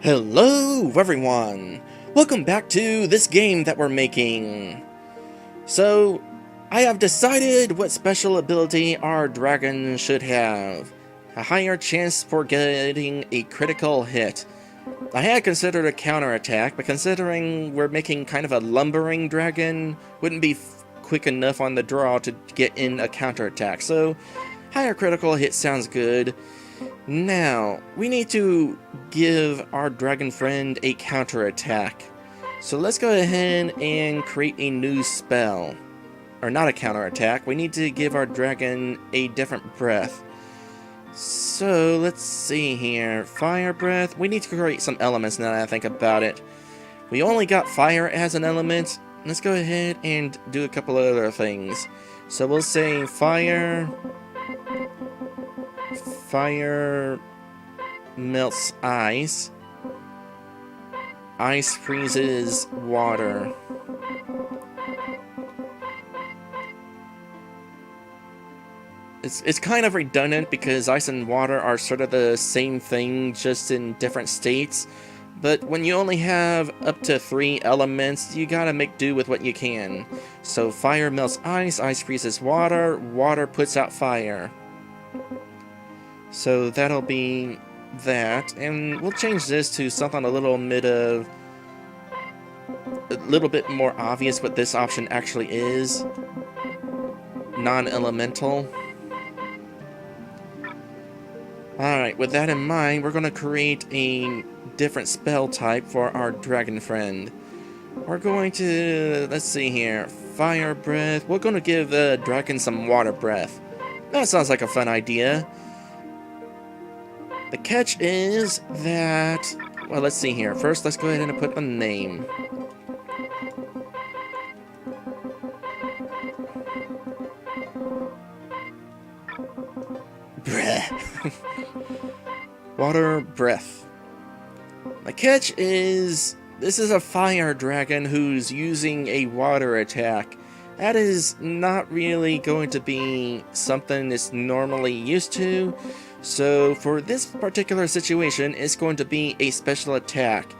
Hello everyone! Welcome back to this game that we're making. So, I have decided what special ability our dragon should have. A higher chance for getting a critical hit. I had considered a counterattack, but considering we're making kind of a lumbering dragon, wouldn't be quick enough on the draw to get in a counterattack. So, higher critical hit sounds good. Now, we need to give our dragon friend a counterattack. So let's go ahead and create a new spell. Or not a counterattack, we need to give our dragon a different breath. So let's see here. Fire breath. We need to create some elements now that I think about it. We only got fire as an element. Let's go ahead and do a couple of other things. So we'll say fire. Fire melts ice. Ice freezes water. It's kind of redundant because ice and water are sort of the same thing, just in different states. But when you only have up to 3 elements, you gotta make do with what you can. So fire melts ice, ice freezes water, water puts out fire. So that'll be that, and we'll change this to something a little bit more obvious what this option actually is. Non-elemental. Alright, with that in mind, we're going to create a different spell type for our dragon friend. We're going to, let's see here, fire breath. We're going to give the dragon some water breath. That sounds like a fun idea. The catch is that, well, let's see here. First, let's go ahead and put a name. Breath. Water breath. The catch is, this is a fire dragon who's using a water attack. That is not really going to be something it's normally used to. So for this particular situation, it's going to be a special attack,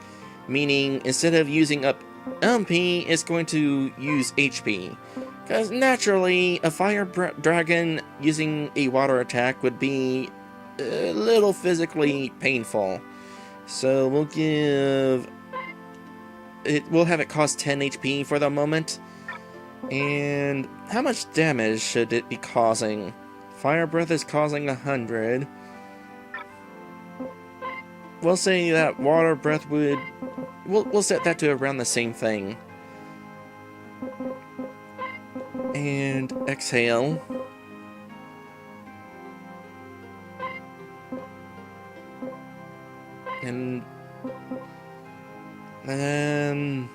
meaning instead of using up MP, it's going to use HP. Because naturally, a fire dragon using a water attack would be a little physically painful. So we'll have it cost 10 HP for the moment. And how much damage should it be causing? Fire breath is causing 100. We'll say that water breath would... We'll set that to around the same thing. And exhale. And... then...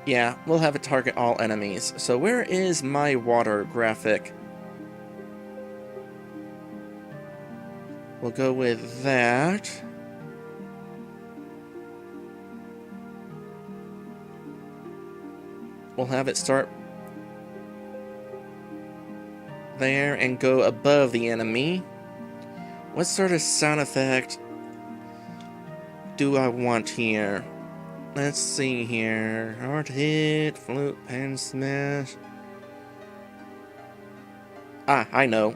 yeah, we'll have it target all enemies. So where is my water graphic? We'll go with that. We'll have it start there and go above the enemy. What sort of sound effect do I want here? Let's see here. Hard hit, flute, pan smash. Ah, I know.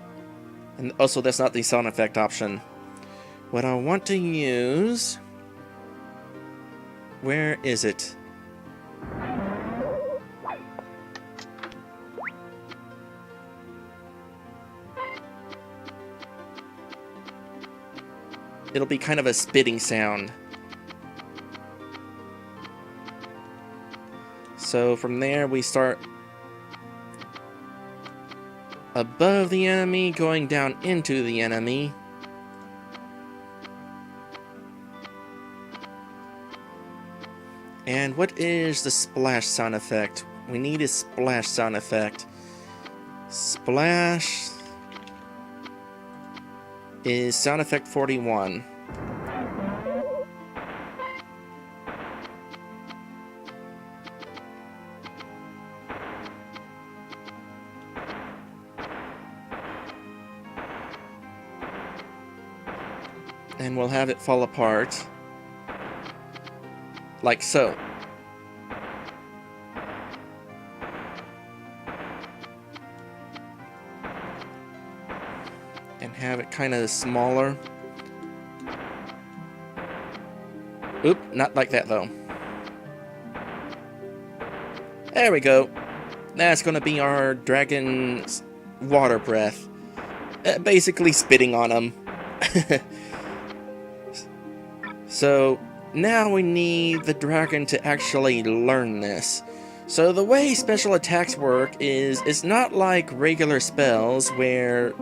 And also, that's not the sound effect option. What I want to use... where is it? It'll be kind of a spitting sound. So from there we start above the enemy, going down into the enemy. And what is the splash sound effect? We need a splash sound effect. Splash is sound effect 41. And we'll have it fall apart. Like so. And have it kind of smaller. Oop, not like that though. There we go. That's gonna be our dragon's water breath. Basically spitting on him. So now we need the dragon to actually learn this. So the way special attacks work is it's not like regular spells where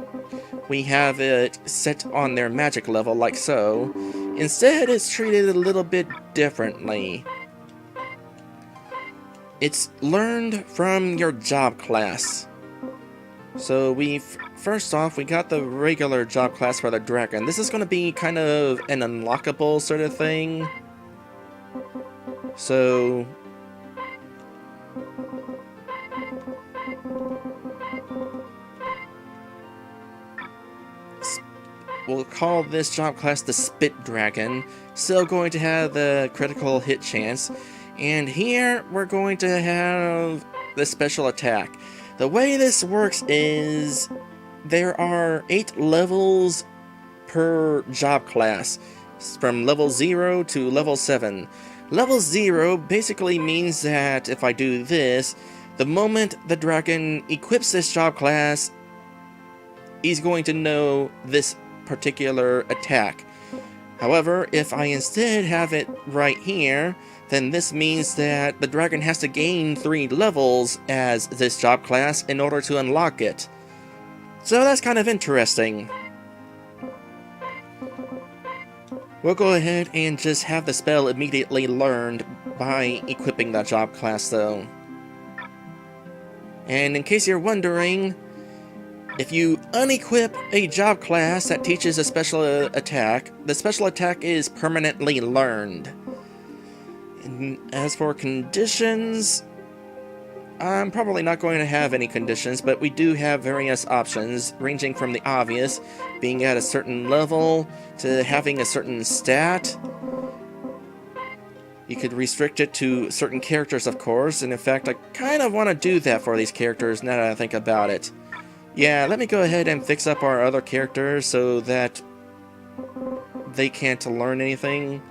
we have it set on their magic level like so. Instead, it's treated a little bit differently. It's learned from your job class. So first off, we got the regular job class for the dragon. This is going to be kind of an unlockable sort of thing. So we'll call this job class the Spit Dragon. Still going to have the critical hit chance. And here we're going to have the special attack. The way this works is there are 8 levels per job class, from level 0 to level 7. Level 0 basically means that if I do this, the moment the dragon equips this job class, he's going to know this particular attack. However, if I instead have it right here, then this means that the dragon has to gain 3 levels as this job class in order to unlock it. So that's kind of interesting. We'll go ahead and just have the spell immediately learned by equipping that job class though. And in case you're wondering, if you unequip a job class that teaches a special attack, the special attack is permanently learned. And as for conditions, I'm probably not going to have any conditions, but we do have various options, ranging from the obvious, being at a certain level, to having a certain stat. You could restrict it to certain characters, of course, and in fact, I kind of want to do that for these characters now that I think about it. Yeah, let me go ahead and fix up our other characters so that they can't learn anything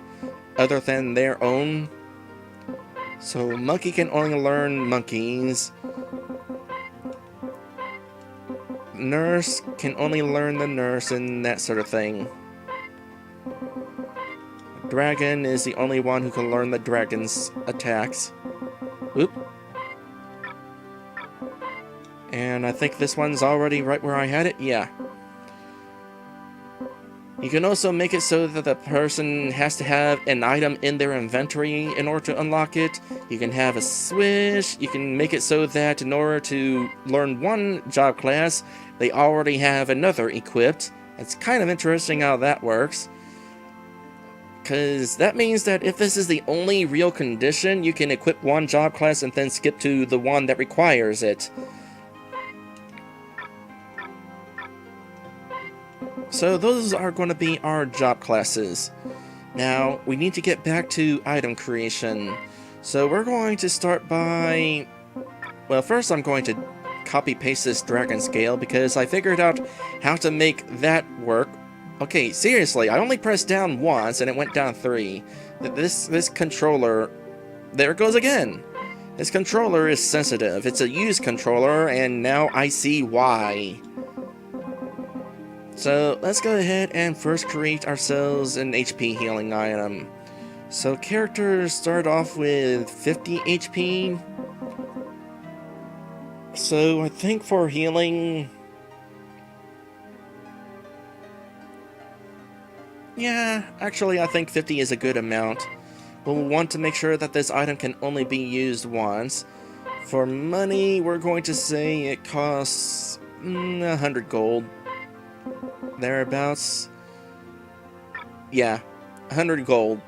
other than their own. So Monkey can only learn monkeys. Nurse can only learn the nurse and that sort of thing. Dragon is the only one who can learn the dragon's attacks. Oop. And I think this one's already right where I had it. Yeah. You can also make it so that the person has to have an item in their inventory in order to unlock it. You can have a swish. You can make it so that in order to learn one job class, they already have another equipped. It's kind of interesting how that works. Because that means that if this is the only real condition, you can equip one job class and then skip to the one that requires it. So those are going to be our job classes. Now, we need to get back to item creation. So we're going to start by... Well, first I'm going to copy-paste this dragon scale because I figured out how to make that work. Okay, seriously, I only pressed down once and it went down 3. This controller... There it goes again! This controller is sensitive. It's a used controller, and now I see why. So let's go ahead and first create ourselves an HP healing item. So characters start off with 50 HP. So I think for healing... Yeah, actually I think 50 is a good amount. We'll want to make sure that this item can only be used once. For money, we're going to say it costs 100 gold. Thereabouts. Yeah, 100 gold.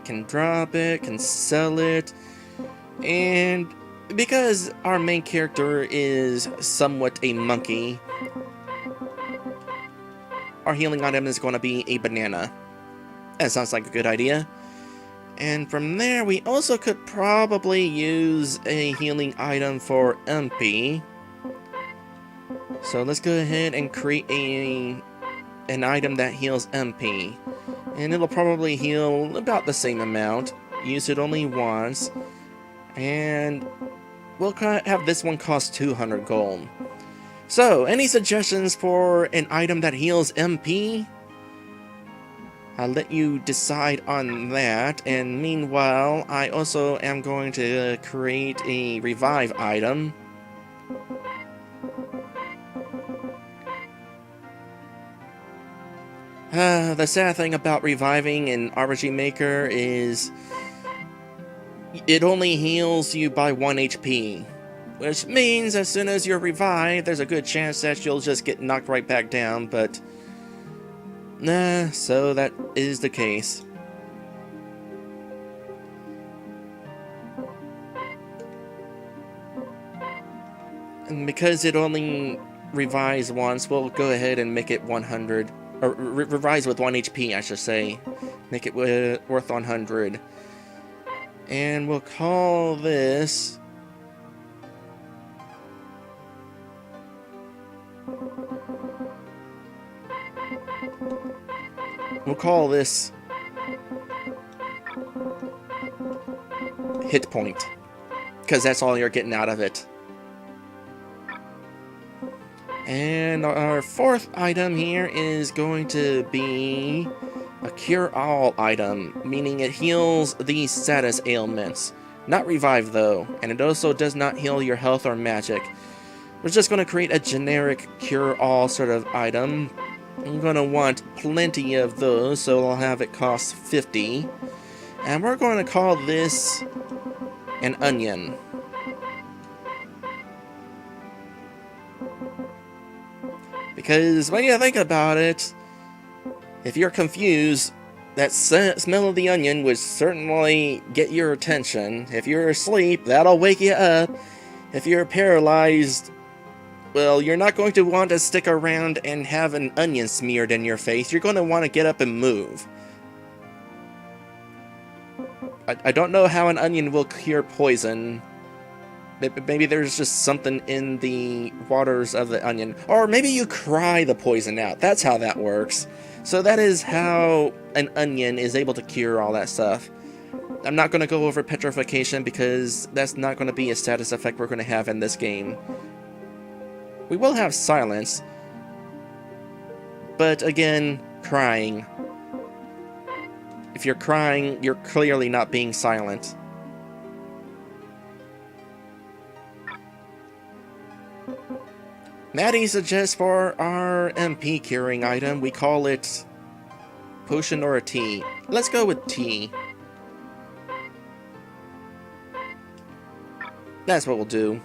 Can drop it, can sell it, and because our main character is somewhat a monkey, our healing item is going to be a banana. That sounds like a good idea. And from there, we also could probably use a healing item for MP. So let's go ahead and create an item that heals MP. And it'll probably heal about the same amount. Use it only once. And we'll have this one cost 200 gold. So, any suggestions for an item that heals MP? I'll let you decide on that, and meanwhile, I also am going to create a revive item. The sad thing about reviving in RPG Maker is it only heals you by 1 HP, which means as soon as you're revived, there's a good chance that you'll just get knocked right back down, but nah, so that is the case. And because it only revives once, we'll go ahead and make it 100. Or revives with 1 HP, I should say. Make it worth 100. And we'll call this... We'll call this hit point, because that's all you're getting out of it. And our fourth item here is going to be a cure-all item, meaning it heals these status ailments. Not revive though, and it also does not heal your health or magic. We're just going to create a generic cure-all sort of item. I'm going to want plenty of those, so I'll have it cost 50. And we're going to call this an onion. Because when you think about it, if you're confused, that smell of the onion would certainly get your attention. If you're asleep, that'll wake you up. If you're paralyzed, well, you're not going to want to stick around and have an onion smeared in your face. You're going to want to get up and move. I don't know how an onion will cure poison. Maybe there's just something in the waters of the onion. Or maybe you cry the poison out. That's how that works. So that is how an onion is able to cure all that stuff. I'm not going to go over petrification because that's not going to be a status effect we're going to have in this game. We will have silence, but again, crying. If you're crying, you're clearly not being silent. Maddie suggests for our MP curing item, we call it potion or a tea. Let's go with tea. That's what we'll do.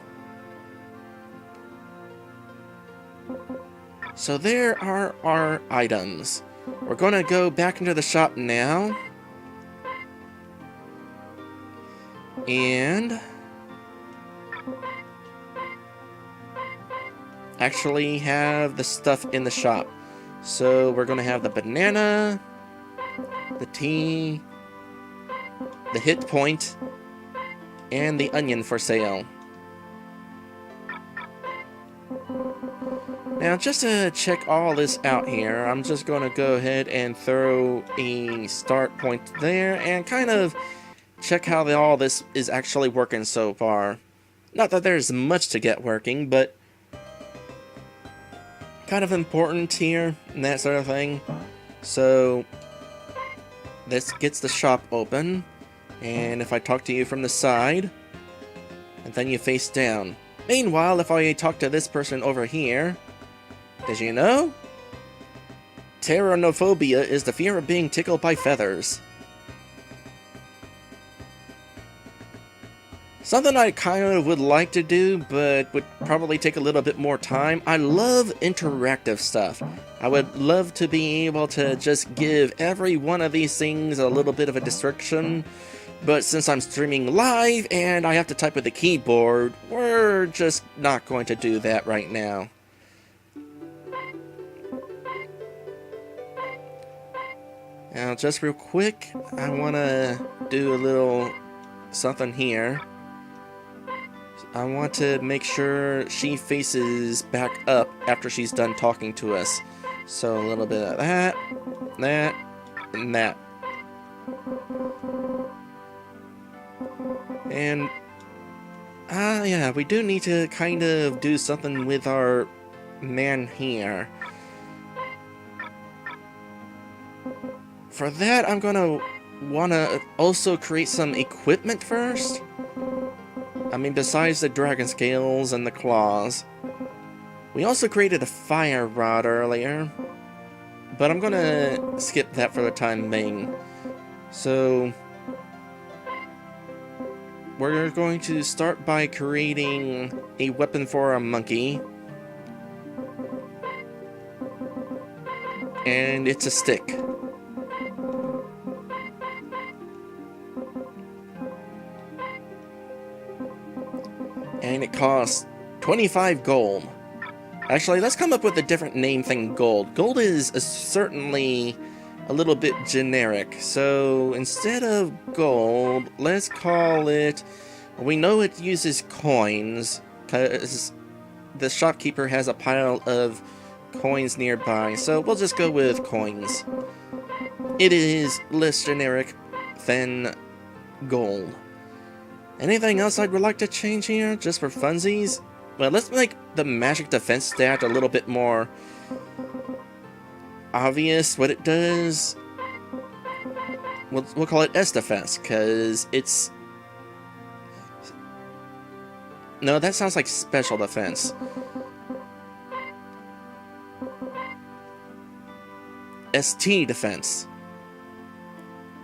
So there are our items. We're going to go back into the shop now. And actually have the stuff in the shop. So we're going to have the banana, the tea, the hit point, and the onion for sale. Now, just to check all this out here, I'm just going to go ahead and throw a start point there and kind of check how all this is actually working so far. Not that there's much to get working, but kind of important here and that sort of thing. So this gets the shop open, and if I talk to you from the side, and then you face down. Meanwhile, if I talk to this person over here, did you know? Pteronophobia is the fear of being tickled by feathers. Something I kind of would like to do, but would probably take a little bit more time. I love interactive stuff. I would love to be able to just give every one of these things a little bit of a description, but since I'm streaming live and I have to type with the keyboard, we're just not going to do that right now. Now, just real quick, I want to do a little something here. I want to make sure she faces back up after she's done talking to us. So a little bit of that, and that. And, yeah, we do need to kind of do something with our man here. For that, I'm gonna wanna also create some equipment first. I mean, besides the dragon scales and the claws. We also created a fire rod earlier, but I'm gonna skip that for the time being. So, we're going to start by creating a weapon for our monkey. And it's a stick. And it costs 25 gold. Actually, let's come up with a different name than gold. Gold is certainly a little bit generic. So instead of gold, let's call it... We know it uses coins, because the shopkeeper has a pile of coins nearby. So we'll just go with coins. It is less generic than gold. Anything else I'd like to change here, just for funsies? Well, let's make the magic defense stat a little bit more obvious what it does. We'll call it S defense, because it's... No, that sounds like special defense. ST defense.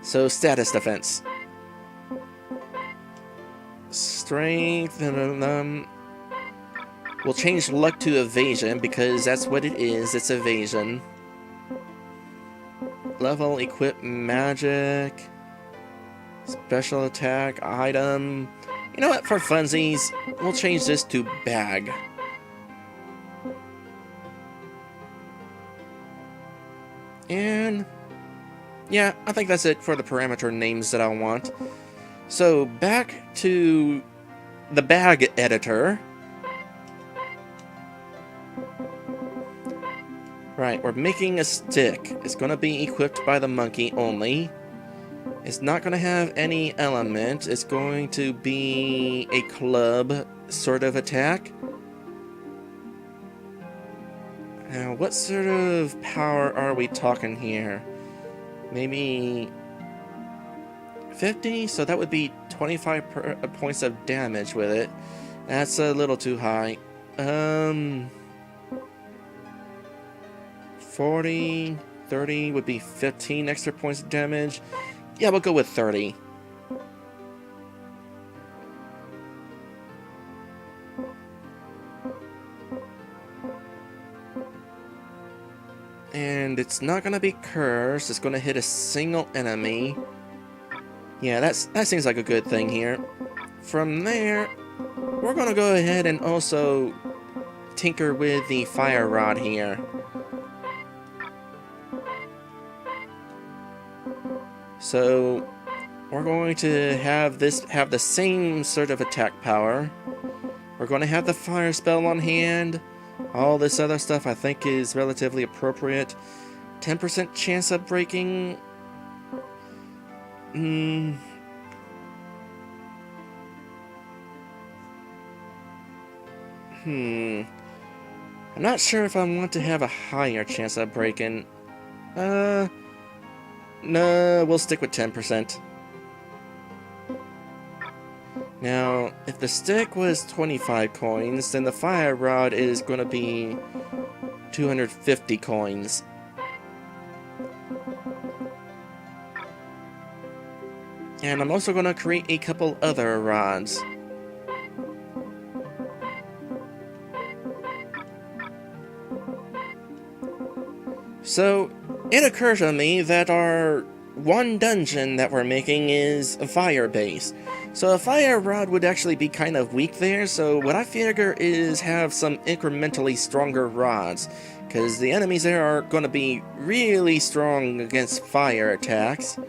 So, status defense. Strength, we'll change luck to evasion because that's what it is, it's evasion. Level, equip, magic, special attack, item. You know what, for funsies, we'll change this to bag. And, yeah, I think that's it for the parameter names that I want. So, back to the bag editor. Right, we're making a stick. It's going to be equipped by the monkey only. It's not going to have any element. It's going to be a club sort of attack. Now, what sort of power are we talking here? Maybe 50? So that would be 25 points of damage with it. That's a little too high. 40, 30 would be 15 extra points of damage. Yeah, we'll go with 30. And it's not going to be cursed. It's going to hit a single enemy. Yeah, that seems like a good thing here. From there, we're going to go ahead and also tinker with the fire rod here. So, we're going to have this have the same sort of attack power. We're going to have the fire spell on hand. All this other stuff I think is relatively appropriate. 10% chance of breaking. I'm not sure if I want to have a higher chance of breaking. No, we'll stick with 10%. Now, if the stick was 25 coins, then the fire rod is going to be 250 coins. And I'm also going to create a couple other rods. So, it occurs to me that our one dungeon that we're making is fire-based. So a fire rod would actually be kind of weak there, so what I figure is have some incrementally stronger rods, because the enemies there are going to be really strong against fire attacks.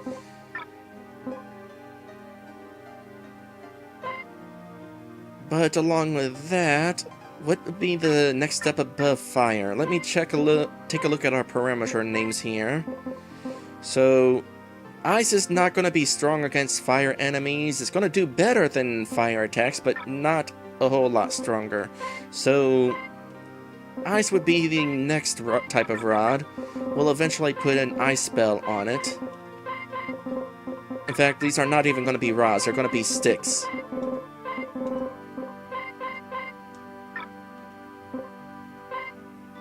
But along with that, what would be the next step above fire? Let me take a look at our parameter names here. So ice is not going to be strong against fire enemies. It's going to do better than fire attacks, but not a whole lot stronger. So ice would be the next type of rod. We'll eventually put an ice spell on it. In fact, these are not even going to be rods. They're going to be sticks.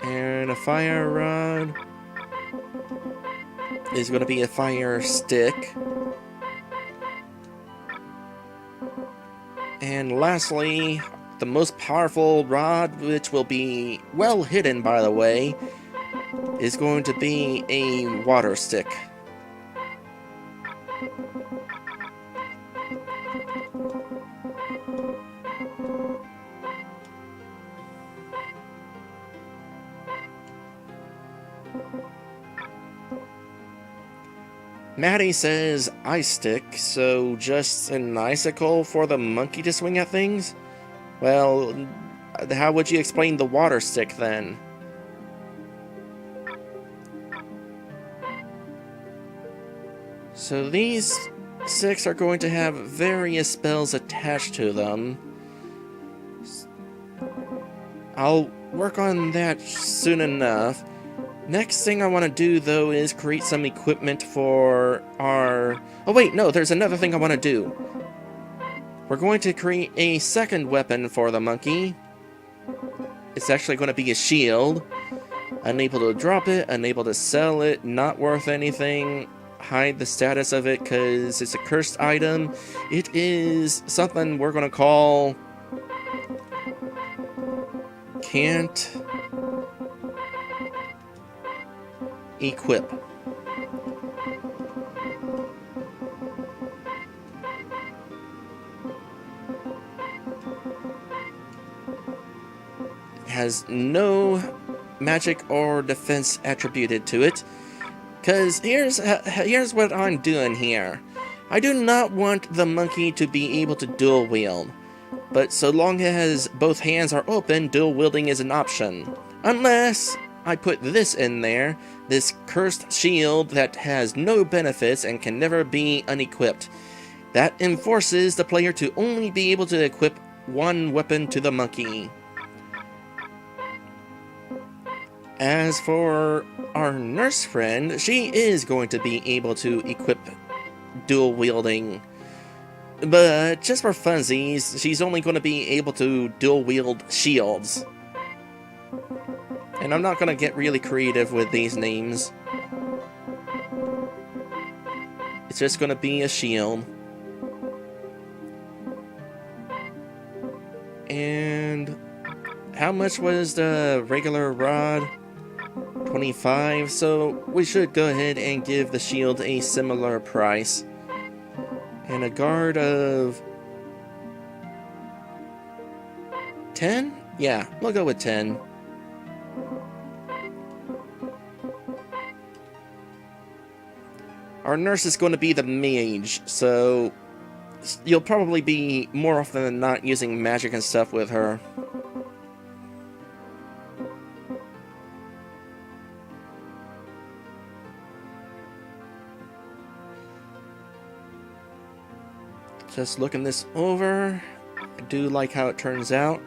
And a fire rod is going to be a fire stick. And lastly, the most powerful rod, which will be well hidden by the way, is going to be a water stick. Maddie says ice stick, so just an icicle for the monkey to swing at things? Well, how would you explain the water stick then? So these sticks are going to have various spells attached to them. I'll work on that soon enough. Next thing I want to do, though, is create some equipment for our... Oh, wait, no, there's another thing I want to do. We're going to create a second weapon for the monkey. It's actually going to be a shield. Unable to drop it, unable to sell it, not worth anything. Hide the status of it because it's a cursed item. It is something we're going to call... Can't... equip. Has no magic or defense attributed to it. Because here's what I'm doing here. I do not want the monkey to be able to dual wield. But so long as both hands are open, dual wielding is an option. Unless I put this in there, this cursed shield that has no benefits and can never be unequipped. That enforces the player to only be able to equip one weapon to the monkey. As for our nurse friend, she is going to be able to equip dual wielding. But just for funsies, she's only going to be able to dual wield shields. And I'm not going to get really creative with these names. It's just going to be a shield. And how much was the regular rod? 25, so we should go ahead and give the shield a similar price. And a guard of 10? Yeah, we'll go with 10. Our nurse is going to be the mage, so you'll probably be more often than not using magic and stuff with her. Just looking this over, I do like how it turns out.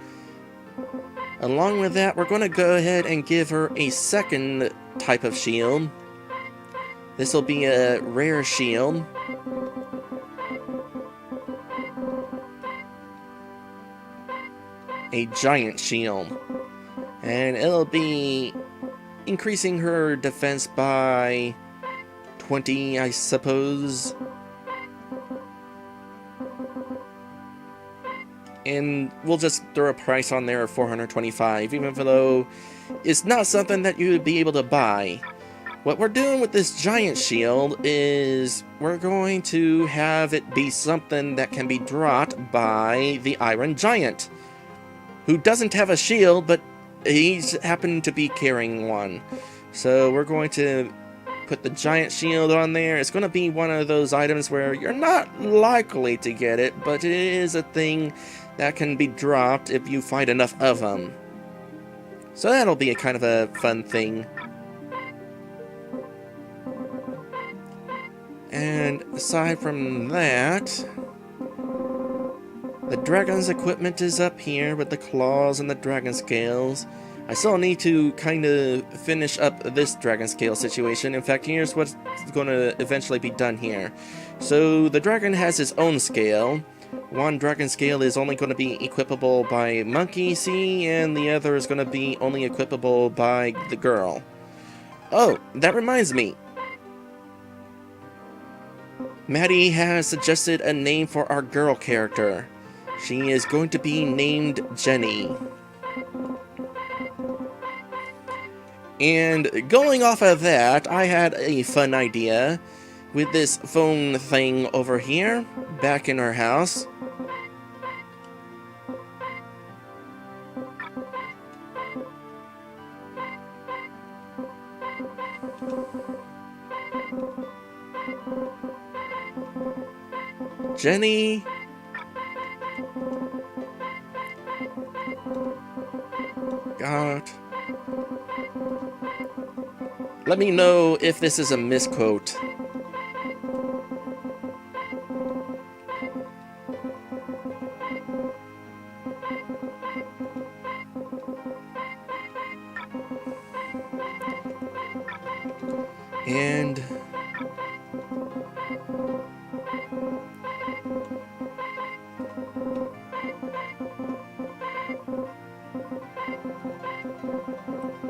Along with that, we're going to go ahead and give her a second type of shield. This will be a rare shield. A giant shield. And it'll be increasing her defense by 20, I suppose. And we'll just throw a price on there of 425, even though it's not something that you would be able to buy. What we're doing with this giant shield is we're going to have it be something that can be dropped by the Iron Giant, who doesn't have a shield, but he's happened to be carrying one. So we're going to put the giant shield on there. It's going to be one of those items where you're not likely to get it, but it is a thing that can be dropped if you find enough of them. So that'll be a kind of a fun thing. And aside from that, the dragon's equipment is up here with the claws and the dragon scales. I still need to kind of finish up this dragon scale situation. In fact, here's what's going to eventually be done here. So the dragon has his own scale. One dragon scale is only going to be equipable by Monkey C, and the other is going to be only equipable by the girl. Oh, that reminds me. Maddie has suggested a name for our girl character. She is going to be named Jenny. And going off of that, I had a fun idea with this phone thing over here, back in our house. Jenny. God. Let me know if this is a misquote.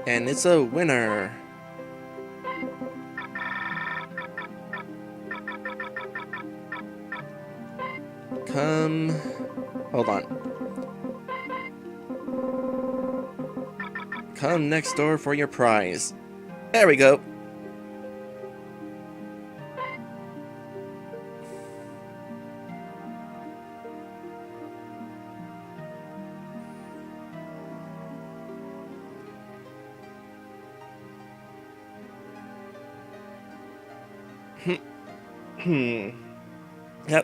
And it's a winner. Hold on. Come next door for your prize. There we go.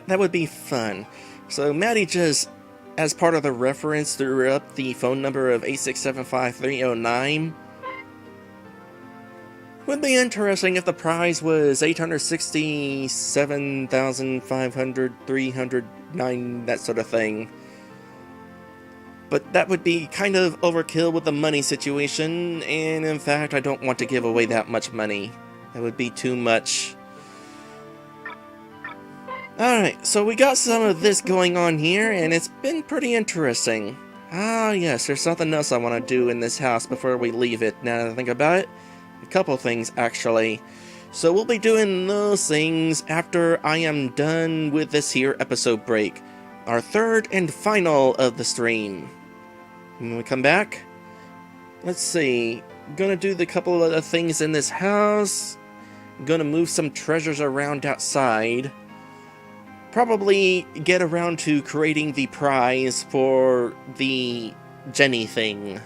That would be fun. So Maddie just, as part of the reference, threw up the phone number of 8675309. Would be interesting if the prize was 867,500, 309, that sort of thing. But that would be kind of overkill with the money situation, and in fact, I don't want to give away that much money. That would be too much. Alright, so we got some of this going on here, and it's been pretty interesting. Ah, yes, there's something else I want to do in this house before we leave it, now that I think about it. A couple things, actually. So we'll be doing those things after I am done with this here episode break. Our third and final of the stream. When we come back, let's see. Gonna do the couple of things in this house. Gonna move some treasures around outside. Probably get around to creating the prize for the Jenny thing.